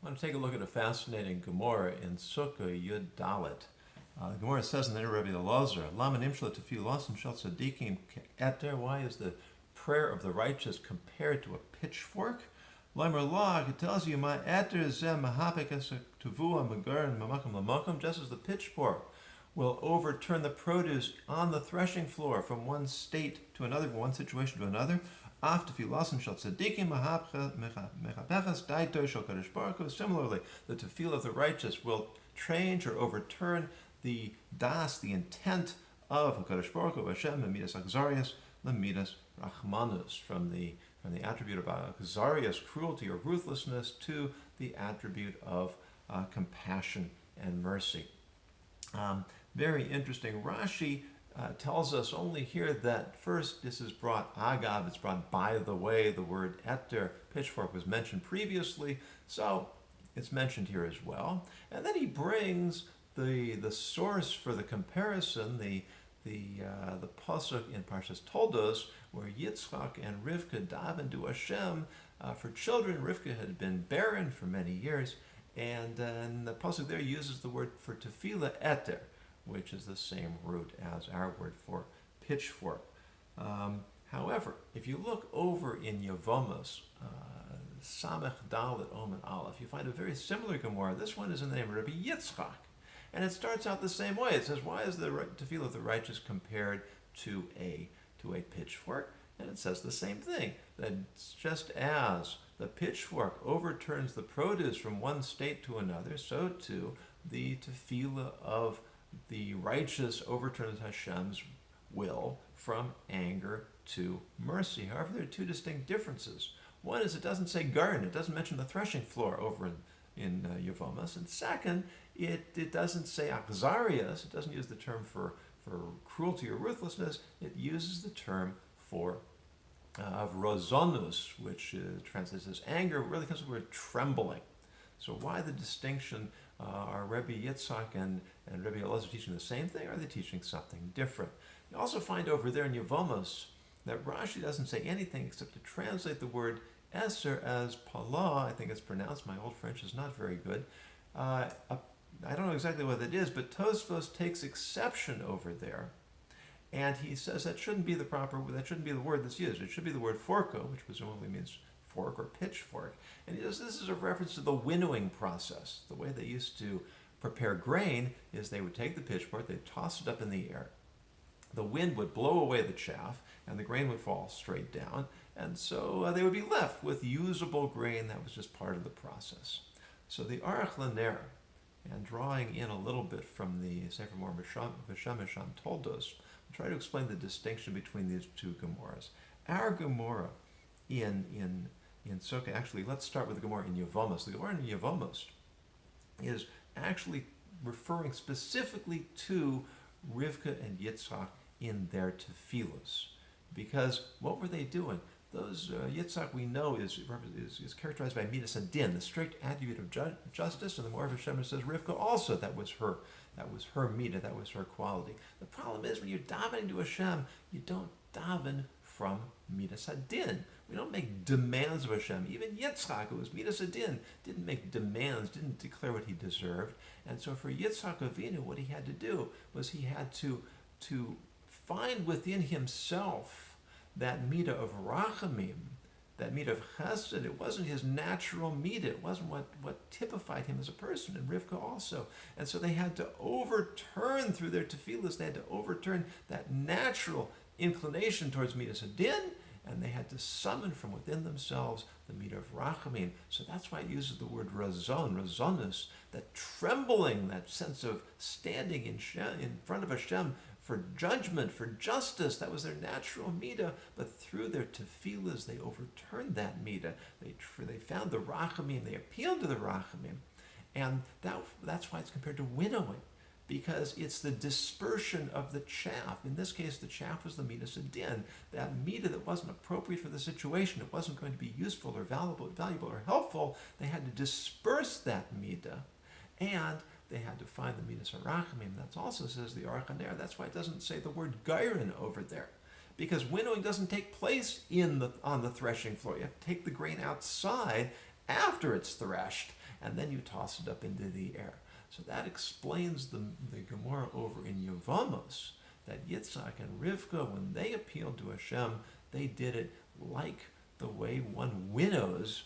I want to take a look at a fascinating Gemara in Sukkah Yud Dalet. The Gemara says in the Rebbe Elazar, Lama nimshla tefilas shel tzadikim eter. Why is the prayer of the righteous compared to a pitchfork? Lamer lag, it tells you, my eter zeh mahapek es tuvua magarin mamakom lamakom, just as the pitchfork will overturn the produce on the threshing floor from one state to another, from one situation to another. Similarly, the tefillah of the righteous will change or overturn the das, the intent of HaKadosh Baruch Hu, Hashem, Midas Achzarias, Midas Rachmanus, from the attribute of Achzarias, cruelty or ruthlessness, to the attribute of compassion and mercy. Very interesting. Rashi tells us only here that first this is brought agav, it's brought by the way. The word eter, pitchfork, was mentioned previously, so it's mentioned here as well. And then he brings the source for the comparison, the pasuk in Parshas Toldos, where Yitzchak and Rivka daven to Hashem for children. Rivka had been barren for many years, and the pasuk there uses the word for tefillah eter, which is the same root as our word for pitchfork. However, if you look over in Yevamos, Samech Dalet Omen Aleph, you find a very similar Gemara. This one is in the name of Rabbi Yitzchak, and it starts out the same way. It says, why is the tefillah of the righteous compared to a pitchfork? And it says the same thing, that just as the pitchfork overturns the produce from one state to another, so too the tefillah of the righteous overturns Hashem's will from anger to mercy. However, there are two distinct differences. One is it doesn't say garden, it doesn't mention the threshing floor over in Yevamos. And second, it doesn't say achzarias, it doesn't use the term for cruelty or ruthlessness, it uses the term for of rozonus, which translates as anger, really comes from the word trembling. So why the distinction? Are Rebbe Yitzhak and Rebbe Elazar teaching the same thing, or are they teaching something different? You also find over there in Yevamos that Rashi doesn't say anything except to translate the word eser as pala. I think it's pronounced. My old French is not very good. I don't know exactly what it is, but Tosfos takes exception over there, and he says that shouldn't be the word that's used. It should be the word forko, which presumably means fork or pitchfork. And he says this is a reference to the winnowing process. The way they used to prepare grain is they would take the pitchfork, they'd toss it up in the air. The wind would blow away the chaff, and the grain would fall straight down. And so they would be left with usable grain. That was just part of the process. So the Aruch LaNer, and drawing in a little bit from the Sefer Mor V'Shem Toldos, I'll try to explain the distinction between these two Gemaras. Our Gemara in Sukkah, actually, let's start with the Gemara in Yevamos. The Gemara in Yevamos is actually referring specifically to Rivka and Yitzchak in their tefillos. Because what were they doing? Those Yitzchak, we know, is characterized by midas adin, the strict attribute of justice, and the Mor Hashem says Rivka also, that was her midah, that was her quality. The problem is when you're davening to Hashem, you don't daven from midas adin. We don't make demands of Hashem. Even Yitzchak, who was midas adin, didn't make demands, didn't declare what he deserved. And so for Yitzchak Avinu, what he had to do was he had to find within himself that midah of rachamim, that midah of chesed. It wasn't his natural midah. It wasn't what typified him as a person, and Rivka also. And so they had to overturn through their tefillas, they had to overturn that natural inclination towards midas adin, and they had to summon from within themselves the midah of rachamim. So that's why it uses the word razonus, that trembling, that sense of standing in front of Hashem for judgment, for justice. That was their natural midah, but through their tefillas, they overturned that midah. They found the rachamim, they appealed to the rachamim, and that's why it's compared to winnowing, because it's the dispersion of the chaff. In this case, the chaff was the midas adin, that midah that wasn't appropriate for the situation. It wasn't going to be useful or valuable or helpful. They had to disperse that midah, and they had to find the midas harachamim. That also says the Aruch LaNer. That's why it doesn't say the word gairin over there, because winnowing doesn't take place on the threshing floor. You have to take the grain outside after it's threshed. and then you toss it up into the air. So that explains the Gemara over in Yevamos, that Yitzhak and Rivka, when they appealed to Hashem, they did it like the way one winnows,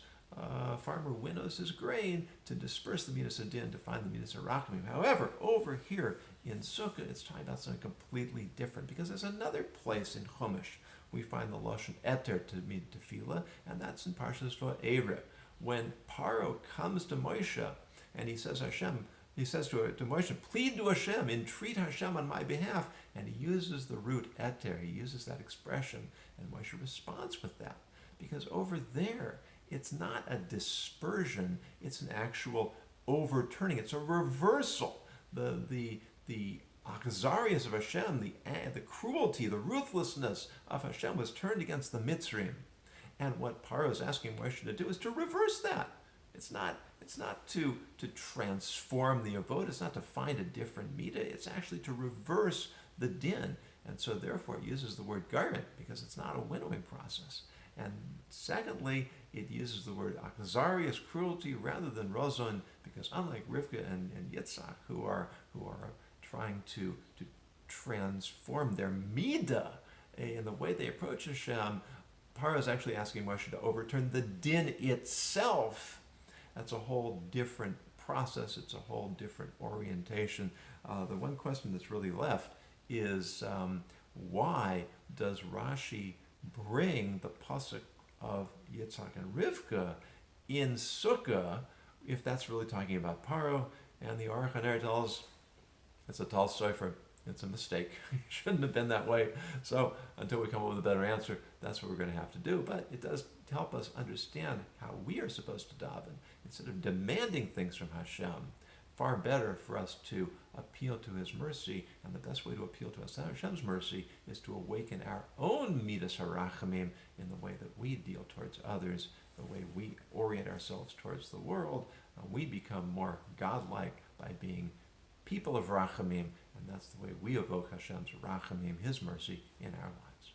farmer winnows his grain to disperse the Midas Adin, to find the Midas Arachmim. However, over here in Sukkah, it's talking about something completely different, because there's another place in Chumash we find the Lashon Eter to mean tefillah, and that's in Parshas Va'era. When Paro comes to Moshe and he says to Moshe, plead to Hashem, entreat Hashem on my behalf, and he uses the root Eter, he uses that expression, and Moshe responds with that. Because over there, it's not a dispersion, it's an actual overturning, it's a reversal. The Achzarias of Hashem, the cruelty, the ruthlessness of Hashem was turned against the Mitzrim. And what Paro is asking Moshe to do is to reverse that. It's not to transform the avodah, it's not to find a different midah, it's actually to reverse the din. And so therefore it uses the word garment, because it's not a winnowing process. And secondly, it uses the word achzarias, cruelty, rather than rozon, because unlike Rivka and Yitzhak, who are trying to transform their midah in the way they approach Hashem, Paro is actually asking Moshe to overturn the din itself. That's a whole different process. It's a whole different orientation. The one question that's really left is why does Rashi bring the pasuk of Yitzhak and Rivka in Sukkah if that's really talking about Paro? And the Aruch HaNer tells it's a Tal Sofer. It's a mistake. It shouldn't have been that way. So until we come up with a better answer, that's what we're going to have to do. But it does help us understand how we are supposed to daven. Instead of demanding things from Hashem, far better for us to appeal to His mercy. And the best way to appeal to Hashem's mercy is to awaken our own midas harachamim in the way that we deal towards others, the way we orient ourselves towards the world. We become more godlike by being people of rachamim, and that's the way we evoke Hashem's rachamim, His mercy, in our lives.